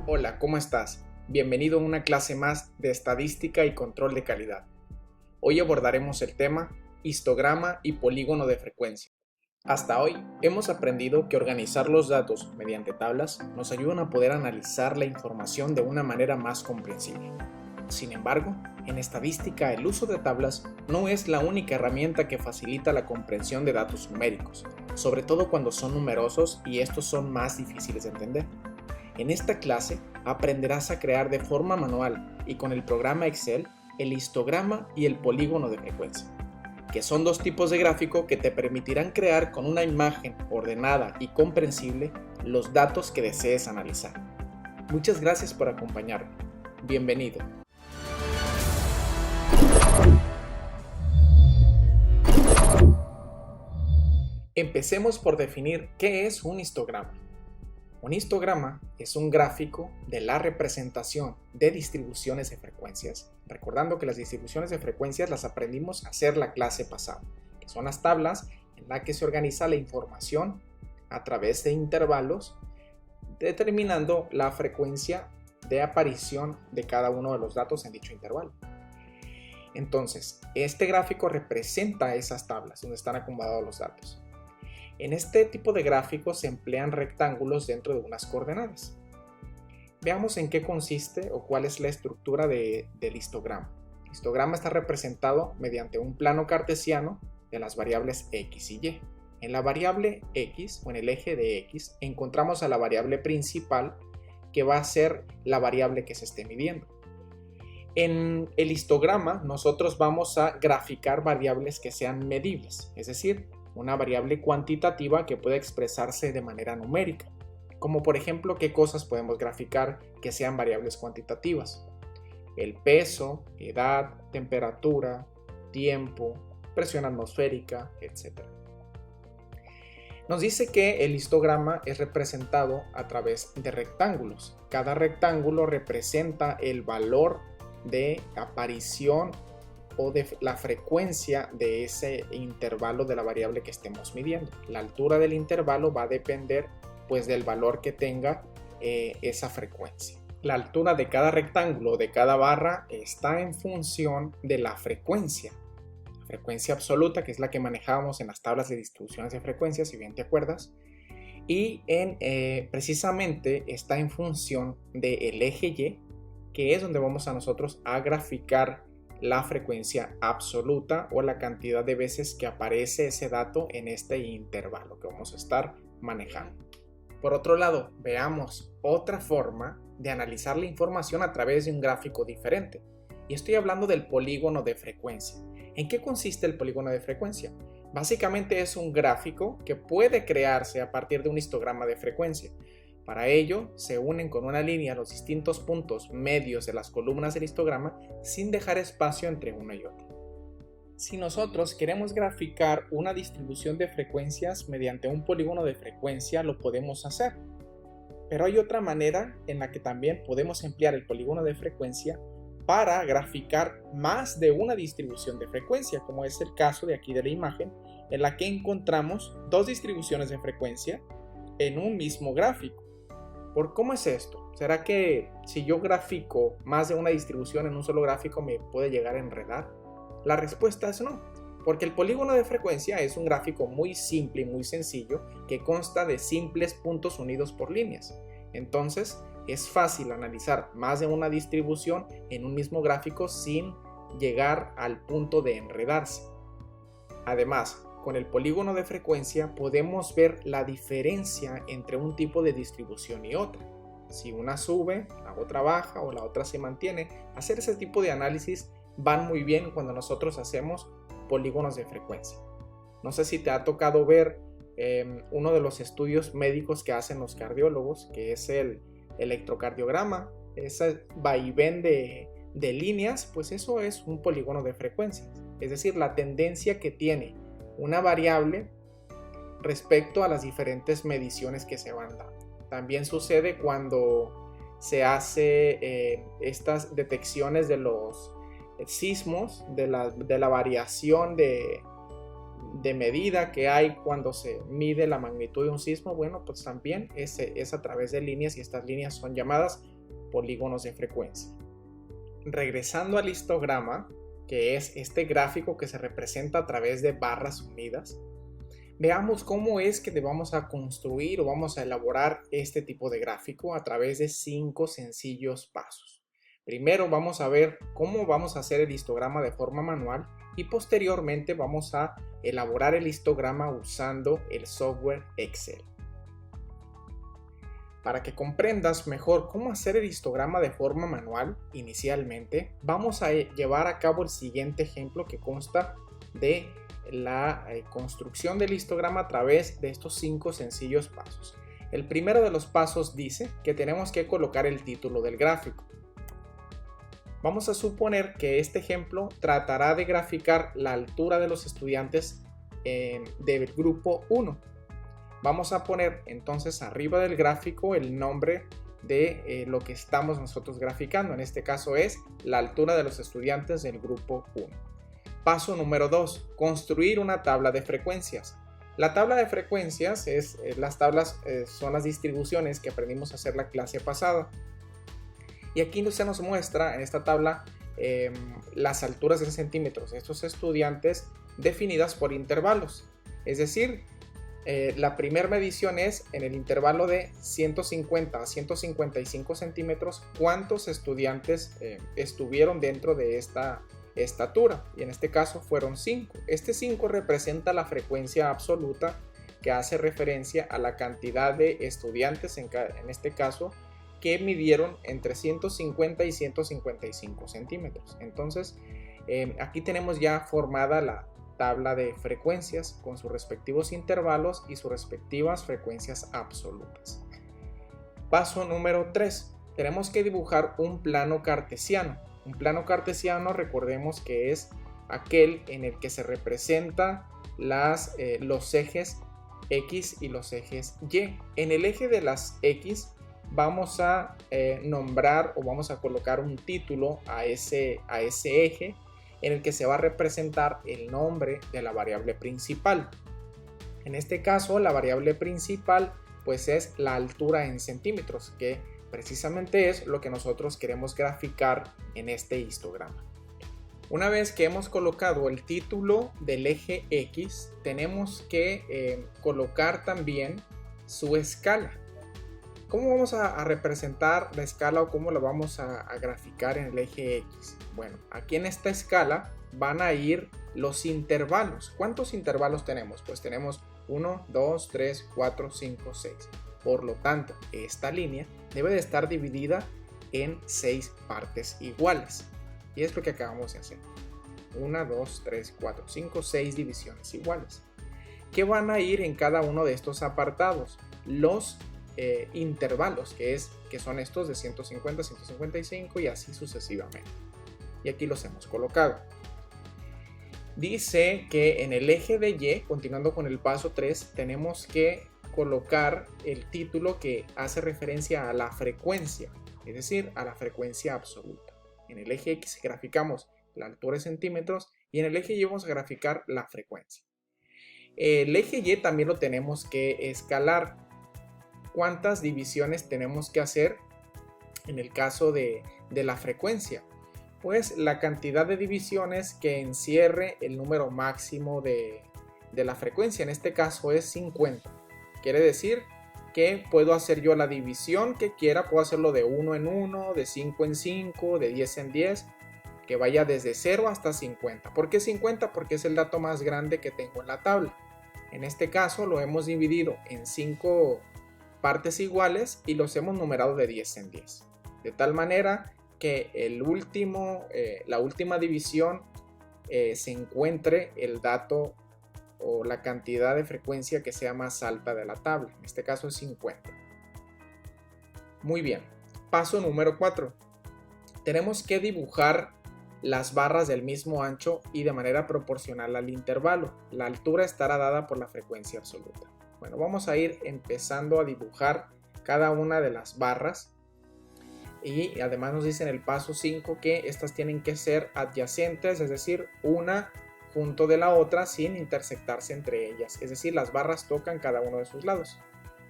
Hola, ¿cómo estás? Bienvenido a una clase más de estadística y control de calidad. Hoy abordaremos el tema histograma y polígono de frecuencia. Hasta hoy hemos aprendido que organizar los datos mediante tablas nos ayudan a poder analizar la información de una manera más comprensible. Sin embargo, en estadística el uso de tablas no es la única herramienta que facilita la comprensión de datos numéricos, sobre todo cuando son numerosos y estos son más difíciles de entender. En esta clase aprenderás a crear de forma manual y con el programa Excel el histograma y el polígono de frecuencia, que son dos tipos de gráfico que te permitirán crear con una imagen ordenada y comprensible los datos que desees analizar. Muchas gracias por acompañarme. Bienvenido. Empecemos por definir qué es un histograma. Un histograma es un gráfico de la representación de distribuciones de frecuencias, recordando que las distribuciones de frecuencias las aprendimos a hacer la clase pasada, que son las tablas en las que se organiza la información a través de intervalos, determinando la frecuencia de aparición de cada uno de los datos en dicho intervalo. Entonces, este gráfico representa esas tablas donde están acomodados los datos. En este tipo de gráficos se emplean rectángulos dentro de unas coordenadas. Veamos en qué consiste o cuál es la estructura del histograma. El histograma está representado mediante un plano cartesiano de las variables x y y. En la variable x o en el eje de x encontramos a la variable principal que va a ser la variable que se esté midiendo. En el histograma nosotros vamos a graficar variables que sean medibles, es decir, una variable cuantitativa que puede expresarse de manera numérica, como por ejemplo qué cosas podemos graficar que sean variables cuantitativas: el peso, edad, temperatura, tiempo, presión atmosférica, etc. Nos dice que el histograma es representado a través de rectángulos. Cada rectángulo representa el valor de aparición o de la frecuencia de ese intervalo de la variable que estemos midiendo. La altura del intervalo va a depender pues del valor que tenga esa frecuencia. La altura de cada rectángulo o de cada barra está en función de la frecuencia absoluta, que es la que manejábamos en las tablas de distribuciones de frecuencias, si bien te acuerdas, y precisamente está en función del eje Y, que es donde vamos a nosotros a graficar la frecuencia absoluta o la cantidad de veces que aparece ese dato en este intervalo que vamos a estar manejando. Por otro lado, veamos otra forma de analizar la información a través de un gráfico diferente. Y estoy hablando del polígono de frecuencia. ¿En qué consiste el polígono de frecuencia? Básicamente es un gráfico que puede crearse a partir de un histograma de frecuencia. Para ello, se unen con una línea los distintos puntos medios de las columnas del histograma sin dejar espacio entre una y otra. Si nosotros queremos graficar una distribución de frecuencias mediante un polígono de frecuencia, lo podemos hacer. Pero hay otra manera en la que también podemos emplear el polígono de frecuencia para graficar más de una distribución de frecuencia, como es el caso de aquí de la imagen, en la que encontramos dos distribuciones de frecuencia en un mismo gráfico. ¿Por cómo es esto? ¿Será que si yo grafico más de una distribución en un solo gráfico me puede llegar a enredar? La respuesta es no, porque el polígono de frecuencia es un gráfico muy simple y muy sencillo que consta de simples puntos unidos por líneas. Entonces es fácil analizar más de una distribución en un mismo gráfico sin llegar al punto de enredarse. Además, con el polígono de frecuencia podemos ver la diferencia entre un tipo de distribución y otra. Si una sube, la otra baja o la otra se mantiene. Hacer ese tipo de análisis van muy bien cuando nosotros hacemos polígonos de frecuencia. No sé si te ha tocado ver uno de los estudios médicos que hacen los cardiólogos, que es el electrocardiograma. Ese vaivén de líneas, pues eso es un polígono de frecuencia. Es decir, la tendencia que tiene una variable respecto a las diferentes mediciones que se van dando. También sucede cuando se hace estas detecciones de los sismos, de la variación de medida que hay cuando se mide la magnitud de un sismo. Bueno, pues también es a través de líneas, y estas líneas son llamadas polígonos de frecuencia. Regresando al histograma, que es este gráfico que se representa a través de barras unidas, veamos cómo es que vamos a construir o vamos a elaborar este tipo de gráfico a través de 5 sencillos pasos. Primero vamos a ver cómo vamos a hacer el histograma de forma manual y posteriormente vamos a elaborar el histograma usando el software Excel. Para que comprendas mejor cómo hacer el histograma de forma manual, inicialmente vamos a llevar a cabo el siguiente ejemplo que consta de la construcción del histograma a través de estos 5 sencillos pasos. El primero de los pasos dice que tenemos que colocar el título del gráfico. Vamos a suponer que este ejemplo tratará de graficar la altura de los estudiantes del grupo 1. Vamos a poner entonces arriba del gráfico el nombre de lo que estamos nosotros graficando. En este caso es la altura de los estudiantes del grupo 1. Paso número 2. Construir una tabla de frecuencias. La tabla de frecuencias son las distribuciones que aprendimos a hacer la clase pasada. Y aquí se nos muestra en esta tabla las alturas en centímetros de estos estudiantes definidas por intervalos. Es decir, la primera medición es en el intervalo de 150 a 155 centímetros cuántos estudiantes estuvieron dentro de esta estatura, y en este caso fueron 5. Este 5 representa la frecuencia absoluta que hace referencia a la cantidad de estudiantes en este caso que midieron entre 150 y 155 centímetros. Entonces aquí tenemos ya formada la tabla de frecuencias con sus respectivos intervalos y sus respectivas frecuencias absolutas. Paso número 3. Tenemos que dibujar un plano cartesiano. Un plano cartesiano, recordemos que es aquel en el que se representa los ejes X y los ejes Y. En el eje de las X vamos a nombrar o vamos a colocar un título a ese eje en el que se va a representar el nombre de la variable principal. En este caso, la variable principal pues es la altura en centímetros, que precisamente es lo que nosotros queremos graficar en este histograma. Una vez que hemos colocado el título del eje X, tenemos que colocar también su escala. ¿Cómo vamos a representar la escala o cómo la vamos a graficar en el eje X? Bueno, aquí en esta escala van a ir los intervalos. ¿Cuántos intervalos tenemos? Pues tenemos 1, 2, 3, 4, 5, 6. Por lo tanto, esta línea debe de estar dividida en 6 partes iguales. Y es lo que acabamos de hacer. 1, 2, 3, 4, 5, 6 divisiones iguales. ¿Qué van a ir en cada uno de estos apartados? Los intervalos, que son estos de 150, 155 y así sucesivamente. Y aquí los hemos colocado. Dice que en el eje de Y, continuando con el paso 3, tenemos que colocar el título que hace referencia a la frecuencia, es decir, a la frecuencia absoluta. En el eje X graficamos la altura en centímetros y en el eje Y vamos a graficar la frecuencia. El eje Y también lo tenemos que escalar. ¿Cuántas divisiones tenemos que hacer en el caso de la frecuencia? Pues la cantidad de divisiones que encierre el número máximo de la frecuencia, en este caso es 50. Quiere decir que puedo hacer yo la división que quiera, puedo hacerlo de 1 en 1, de 5 en 5, de 10 en 10, que vaya desde 0 hasta 50. ¿Por qué 50? Porque es el dato más grande que tengo en la tabla. En este caso lo hemos dividido en 5 partes iguales y los hemos numerado de 10 en 10. De tal manera que la última división se encuentre el dato o la cantidad de frecuencia que sea más alta de la tabla. En este caso es 50. Muy bien. Paso número 4. Tenemos que dibujar las barras del mismo ancho y de manera proporcional al intervalo. La altura estará dada por la frecuencia absoluta. Bueno, vamos a ir empezando a dibujar cada una de las barras y además nos dice en el paso 5 que estas tienen que ser adyacentes, es decir, una junto de la otra sin intersectarse entre ellas, es decir, las barras tocan cada uno de sus lados.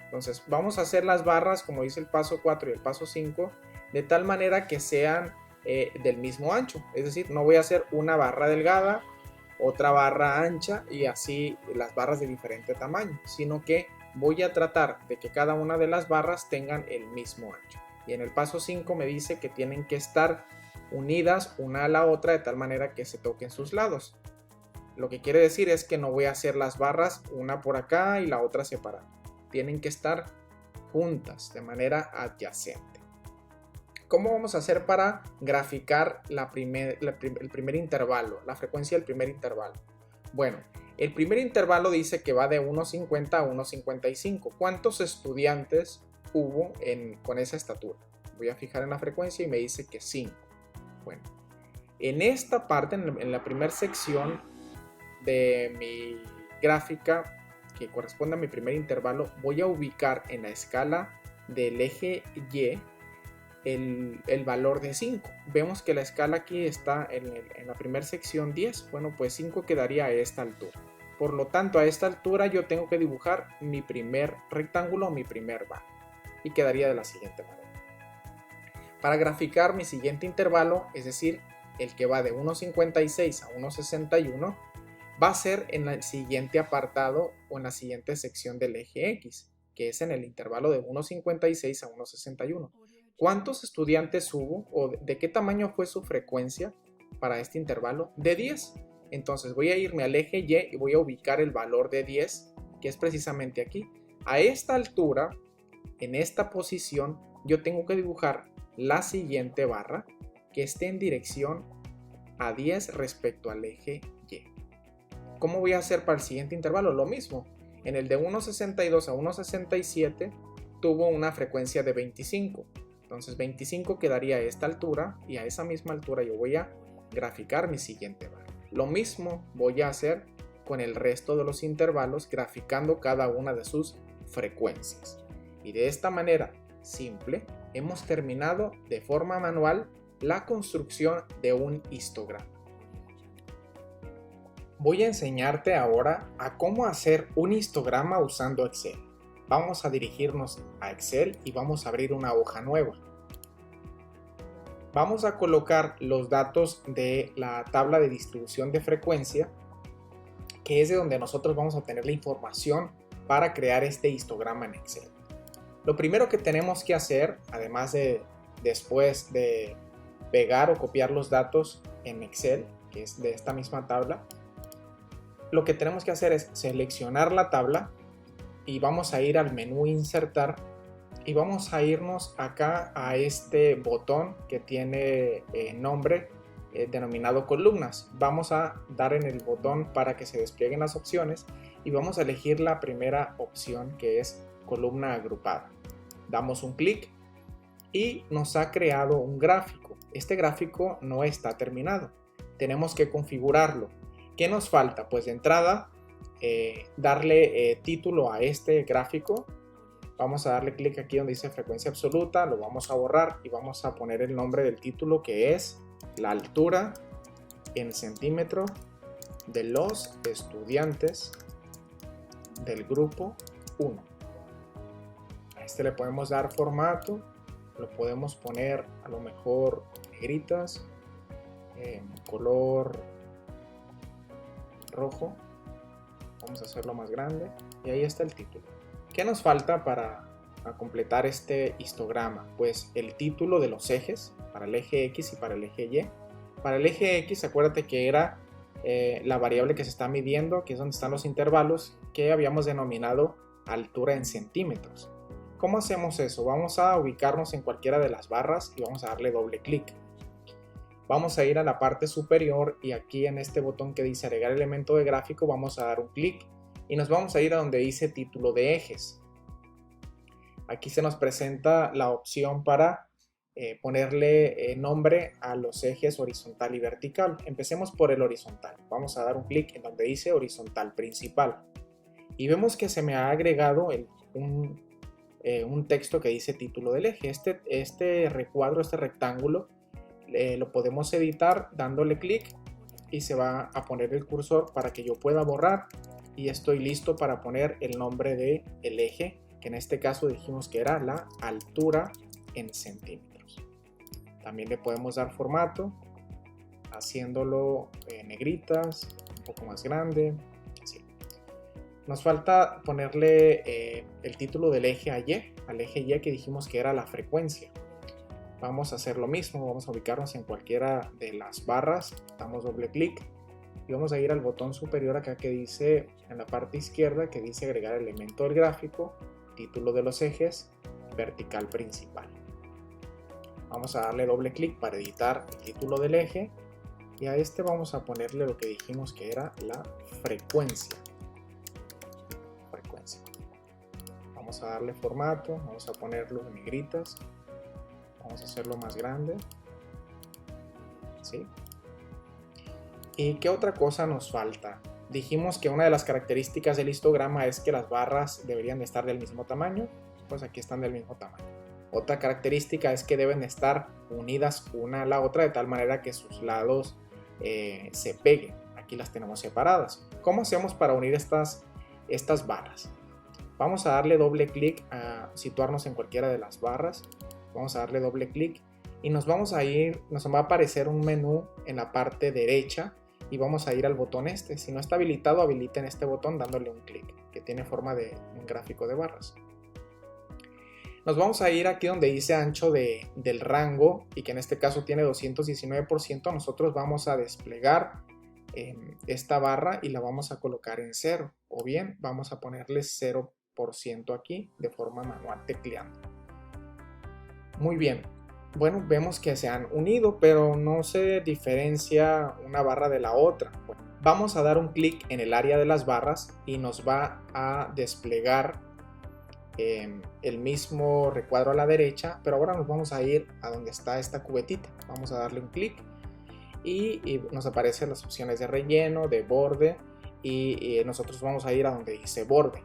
Entonces vamos a hacer las barras como dice el paso 4 y el paso 5 de tal manera que sean del mismo ancho. Es decir, no voy a hacer una barra delgada, otra barra ancha y así las barras de diferente tamaño, sino que voy a tratar de que cada una de las barras tengan el mismo ancho. Y en el paso 5 me dice que tienen que estar unidas una a la otra de tal manera que se toquen sus lados. Lo que quiere decir es que no voy a hacer las barras una por acá y la otra separada. Tienen que estar juntas de manera adyacente. ¿Cómo vamos a hacer para graficar el primer intervalo, la frecuencia del primer intervalo? Bueno, el primer intervalo dice que va de 1.50 a 1.55. ¿Cuántos estudiantes hubo con esa estatura? Voy a fijar en la frecuencia y me dice que 5. Bueno, en esta parte, en la primera sección de mi gráfica que corresponde a mi primer intervalo, voy a ubicar en la escala del eje Y el valor de 5. Vemos que la escala aquí está en la primera sección 10. Bueno, pues 5 quedaría a esta altura. Por lo tanto, a esta altura yo tengo que dibujar mi primer rectángulo, mi primer barra. Y quedaría de la siguiente manera. Para graficar mi siguiente intervalo, es decir, el que va de 1.56 a 1.61, va a ser en el siguiente apartado o en la siguiente sección del eje X, que es en el intervalo de 1.56 a 1.61. ¿Cuántos estudiantes hubo o de qué tamaño fue su frecuencia para este intervalo? De 10. Entonces voy a irme al eje Y y voy a ubicar el valor de 10, que es precisamente aquí. A esta altura, en esta posición, yo tengo que dibujar la siguiente barra que esté en dirección a 10 respecto al eje Y. ¿Cómo voy a hacer para el siguiente intervalo? Lo mismo. En el de 1.62 a 1.67 tuvo una frecuencia de 25. Entonces 25 quedaría a esta altura y a esa misma altura yo voy a graficar mi siguiente barra. Lo mismo voy a hacer con el resto de los intervalos graficando cada una de sus frecuencias. Y de esta manera simple hemos terminado de forma manual la construcción de un histograma. Voy a enseñarte ahora a cómo hacer un histograma usando Excel. Vamos a dirigirnos a Excel y vamos a abrir una hoja nueva. Vamos a colocar los datos de la tabla de distribución de frecuencia, que es de donde nosotros vamos a tener la información para crear este histograma en Excel. Lo primero que tenemos que hacer, además de después de pegar o copiar los datos en Excel, que es de esta misma tabla, lo que tenemos que hacer es seleccionar la tabla y vamos a ir al menú insertar y vamos a irnos acá a este botón que tiene nombre denominado columnas. Vamos a dar en el botón para que se desplieguen las opciones y vamos a elegir la primera opción, que es columna agrupada. Damos un clic y nos ha creado un gráfico. Este gráfico no está terminado, tenemos que configurarlo. ¿Qué nos falta? Pues de entrada darle título a este gráfico. Vamos a darle clic aquí donde dice frecuencia absoluta, lo vamos a borrar y vamos a poner el nombre del título, que es la altura en centímetros de los estudiantes del grupo 1. A este le podemos dar formato, lo podemos poner a lo mejor negritas, color rojo. Vamos a hacerlo más grande y ahí está el título. ¿Qué nos falta para completar este histograma? Pues el título de los ejes para el eje X y para el eje Y. Para el eje X, acuérdate que era la variable que se está midiendo, que es donde están los intervalos, que habíamos denominado altura en centímetros. ¿Cómo hacemos eso? Vamos a ubicarnos en cualquiera de las barras y vamos a darle doble clic. Vamos a ir a la parte superior y aquí en este botón que dice agregar elemento de gráfico vamos a dar un clic y nos vamos a ir a donde dice título de ejes. Aquí se nos presenta la opción para ponerle nombre a los ejes horizontal y vertical. Empecemos por el horizontal. Vamos a dar un clic en donde dice horizontal principal y vemos que se me ha agregado un texto que dice título del eje. Este recuadro, este rectángulo, lo podemos editar dándole clic y se va a poner el cursor para que yo pueda borrar y estoy listo para poner el nombre del eje, que en este caso dijimos que era la altura en centímetros. También le podemos dar formato, haciéndolo negritas, un poco más grande. Así. Nos falta ponerle el título del eje a Y, al eje Y que dijimos que era la frecuencia. Vamos a hacer lo mismo, vamos a ubicarnos en cualquiera de las barras, damos doble clic y vamos a ir al botón superior acá que dice, en la parte izquierda, que dice agregar elemento del gráfico, título de los ejes, vertical principal. Vamos a darle doble clic para editar el título del eje y a este vamos a ponerle lo que dijimos que era la frecuencia. Vamos a darle formato, vamos a ponerlo en negritas, vamos a hacerlo más grande. ¿Sí? ¿Y qué otra cosa nos falta? Dijimos que una de las características del histograma es que las barras deberían de estar del mismo tamaño, pues aquí están del mismo tamaño. Otra característica es que deben estar unidas una a la otra de tal manera que sus lados se peguen. Aquí las tenemos separadas. ¿Cómo hacemos para unir estas barras? Vamos a darle doble clic a situarnos en cualquiera de las barras. Vamos a darle doble clic y nos va a aparecer un menú en la parte derecha y vamos a ir al botón este. Si no está habilitado, habiliten este botón dándole un clic, que tiene forma de un gráfico de barras. Nos vamos a ir aquí donde dice ancho del rango y que en este caso tiene 219%. Nosotros vamos a desplegar esta barra y la vamos a colocar en 0, o bien vamos a ponerle 0% aquí de forma manual tecleando. Muy bien, bueno, vemos que se han unido, pero no se diferencia una barra de la otra. Bueno, vamos a dar un clic en el área de las barras y nos va a desplegar el mismo recuadro a la derecha, pero ahora nos vamos a ir a donde está esta cubetita. Vamos a darle un clic y nos aparecen las opciones de relleno, de borde y nosotros vamos a ir a donde dice borde.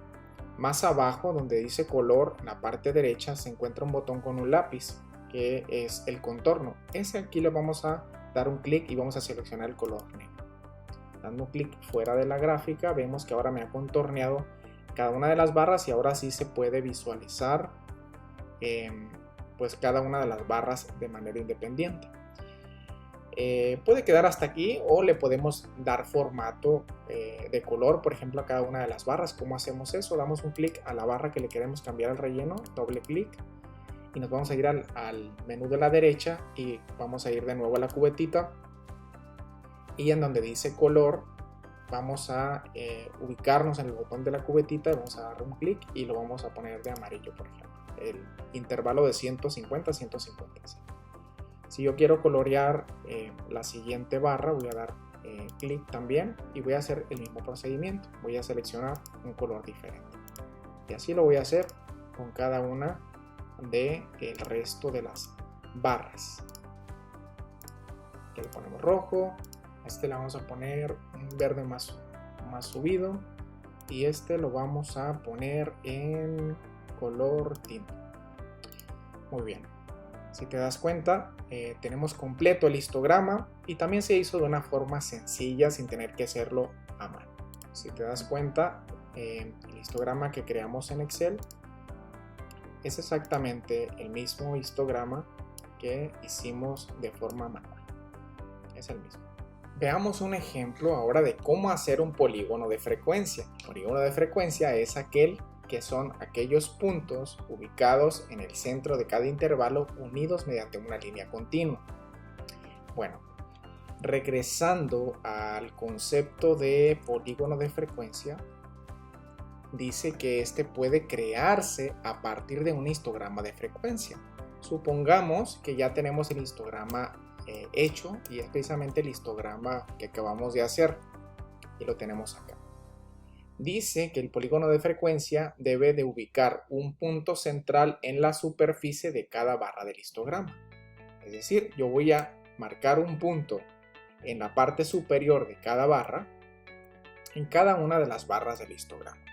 Más abajo, donde dice color, en la parte derecha se encuentra un botón con un lápiz que es el contorno. Ese aquí le vamos a dar un clic y vamos a seleccionar el color negro. Dando un clic fuera de la gráfica vemos que ahora me ha contorneado cada una de las barras y ahora sí se puede visualizar pues cada una de las barras de manera independiente. Puede quedar hasta aquí o le podemos dar formato de color, por ejemplo, a cada una de las barras. ¿Cómo hacemos eso? Damos un clic a la barra que le queremos cambiar el relleno, doble clic y nos vamos a ir al menú de la derecha y vamos a ir de nuevo a la cubetita y en donde dice color vamos a ubicarnos en el botón de la cubetita y vamos a dar un clic y lo vamos a poner de amarillo, por ejemplo, el intervalo de 150 a 155. Si yo quiero colorear la siguiente barra, voy a dar clic también y voy a hacer el mismo procedimiento. Voy a seleccionar un color diferente. Y así lo voy a hacer con cada una del resto de las barras. Aquí le ponemos rojo. A este le vamos a poner un verde más subido. Y este lo vamos a poner en color tinta. Muy bien. Si te das cuenta, tenemos completo el histograma y también se hizo de una forma sencilla sin tener que hacerlo a mano. Si te das cuenta, el histograma que creamos en Excel es exactamente el mismo histograma que hicimos de forma manual. Es el mismo. Veamos un ejemplo ahora de cómo hacer un polígono de frecuencia. El polígono de frecuencia es aquel que son aquellos puntos ubicados en el centro de cada intervalo unidos mediante una línea continua. Bueno, regresando al concepto de polígono de frecuencia, dice que este puede crearse a partir de un histograma de frecuencia. Supongamos que ya tenemos el histograma hecho y es precisamente el histograma que acabamos de hacer y lo tenemos acá. Dice que el polígono de frecuencia debe de ubicar un punto central en la superficie de cada barra del histograma. Es decir, yo voy a marcar un punto en la parte superior de cada barra, en cada una de las barras del histograma.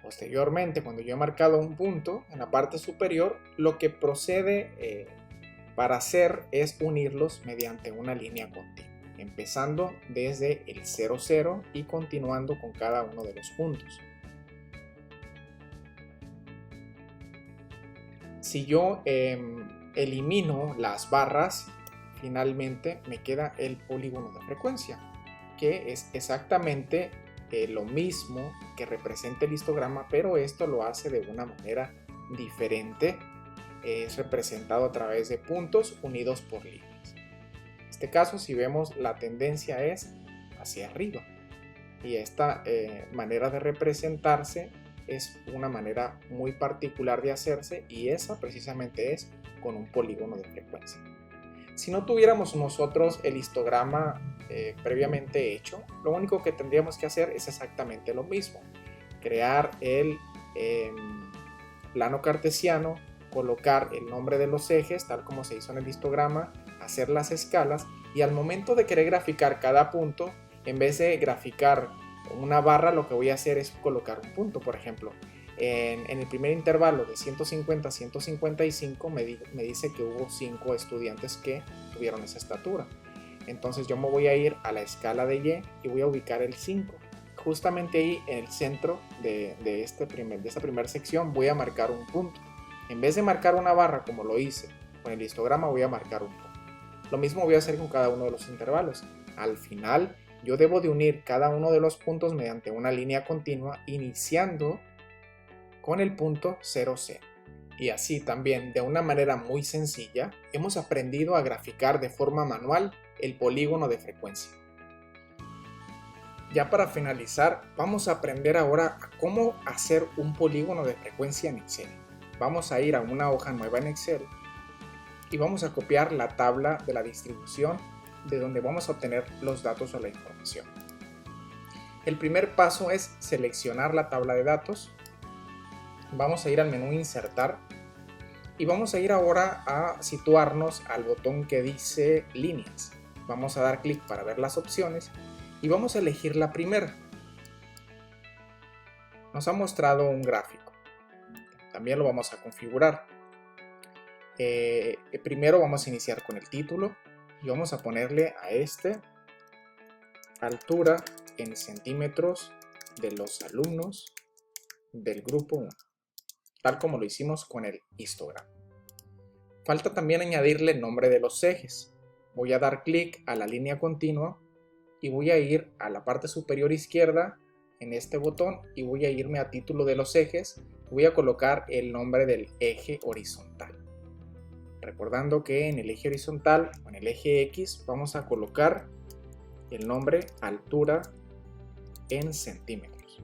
Posteriormente, cuando yo he marcado un punto en la parte superior, lo que procede para hacer es unirlos mediante una línea continua, empezando desde el 0, 0 y continuando con cada uno de los puntos. Si yo elimino las barras, finalmente me queda el polígono de frecuencia, que es exactamente lo mismo que representa el histograma, pero esto lo hace de una manera diferente. Es representado a través de puntos unidos por líneas. En este caso, si vemos, la tendencia es hacia arriba, y esta manera de representarse es una manera muy particular de hacerse, y esa precisamente es con un polígono de frecuencia. Si no tuviéramos nosotros el histograma previamente hecho, lo único que tendríamos que hacer es exactamente lo mismo: crear el plano cartesiano, colocar el nombre de los ejes tal como se hizo en el histograma, hacer las escalas, y al momento de querer graficar cada punto, en vez de graficar una barra, lo que voy a hacer es colocar un punto. Por ejemplo, en el primer intervalo de 150 a 155 me dice que hubo 5 estudiantes que tuvieron esa estatura. Entonces yo me voy a ir a la escala de Y y voy a ubicar el 5. Justamente ahí en el centro de esta primera sección voy a marcar un punto. En vez de marcar una barra como lo hice con el histograma, voy a marcar un punto. Lo mismo voy a hacer con cada uno de los intervalos. Al final yo debo de unir cada uno de los puntos mediante una línea continua, iniciando con el punto 0, 0. Y así también, de una manera muy sencilla, hemos aprendido a graficar de forma manual el polígono de frecuencia. Ya para finalizar, vamos a aprender ahora a cómo hacer un polígono de frecuencia en Excel. Vamos a ir a una hoja nueva en Excel y vamos a copiar la tabla de la distribución de donde vamos a obtener los datos o la información. El primer paso es seleccionar la tabla de datos. Vamos a ir al menú Insertar y vamos a ir ahora a situarnos al botón que dice Líneas. Vamos a dar clic para ver las opciones y vamos a elegir la primera. Nos ha mostrado un gráfico. También lo vamos a configurar. Primero vamos a iniciar con el título y vamos a ponerle a este altura en centímetros de los alumnos del grupo 1, tal como lo hicimos con el histograma. Falta también añadirle el nombre de los ejes. Voy a dar clic a la línea continua y voy a ir a la parte superior izquierda en este botón y voy a irme a título de los ejes. Voy a colocar el nombre del eje horizontal. Recordando que en el eje horizontal o en el eje X vamos a colocar el nombre altura en centímetros.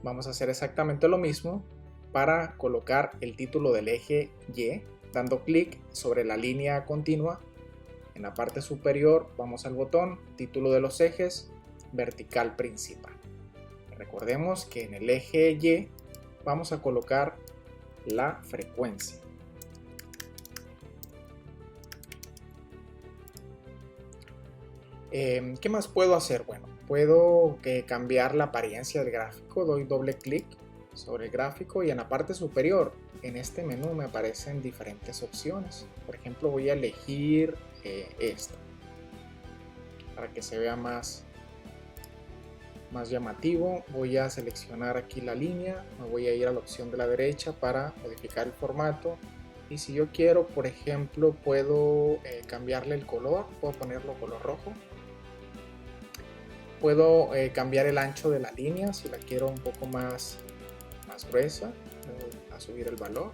Vamos a hacer exactamente lo mismo para colocar el título del eje Y, dando clic sobre la línea continua. En la parte superior vamos al botón título de los ejes, vertical principal. Recordemos que en el eje Y vamos a colocar la frecuencia. ¿Qué más puedo hacer? Bueno, puedo cambiar la apariencia del gráfico. Doy doble clic sobre el gráfico y en la parte superior, en este menú, me aparecen diferentes opciones. Por ejemplo, voy a elegir esta para que se vea más llamativo. Voy a seleccionar aquí la línea, me voy a ir a la opción de la derecha para modificar el formato. Y si yo quiero, por ejemplo, puedo cambiarle el color, puedo ponerlo color rojo. Puedo cambiar el ancho de la línea si la quiero un poco más gruesa. Voy a subir el valor.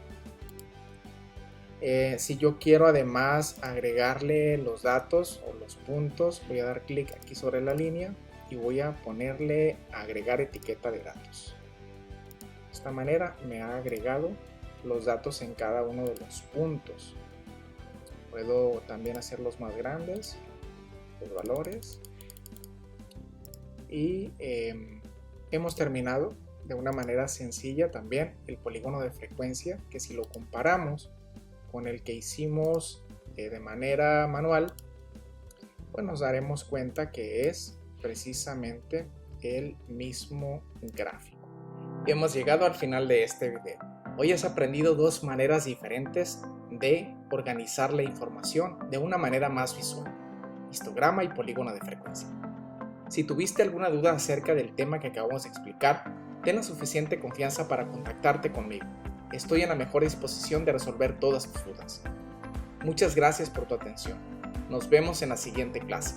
Si yo quiero además agregarle los datos o los puntos, voy a dar clic aquí sobre la línea y voy a ponerle agregar etiqueta de datos. De esta manera me ha agregado los datos en cada uno de los puntos. Puedo también hacerlos más grandes, los valores. Y hemos terminado de una manera sencilla también el polígono de frecuencia, que si lo comparamos con el que hicimos de manera manual, pues nos daremos cuenta que es precisamente el mismo gráfico. Y hemos llegado al final de este video. Hoy has aprendido dos maneras diferentes de organizar la información de una manera más visual: histograma y polígono de frecuencia. Si tuviste alguna duda acerca del tema que acabamos de explicar, ten la suficiente confianza para contactarte conmigo. estoy en la mejor disposición de resolver todas tus dudas. Muchas gracias por tu atención. Nos vemos en la siguiente clase.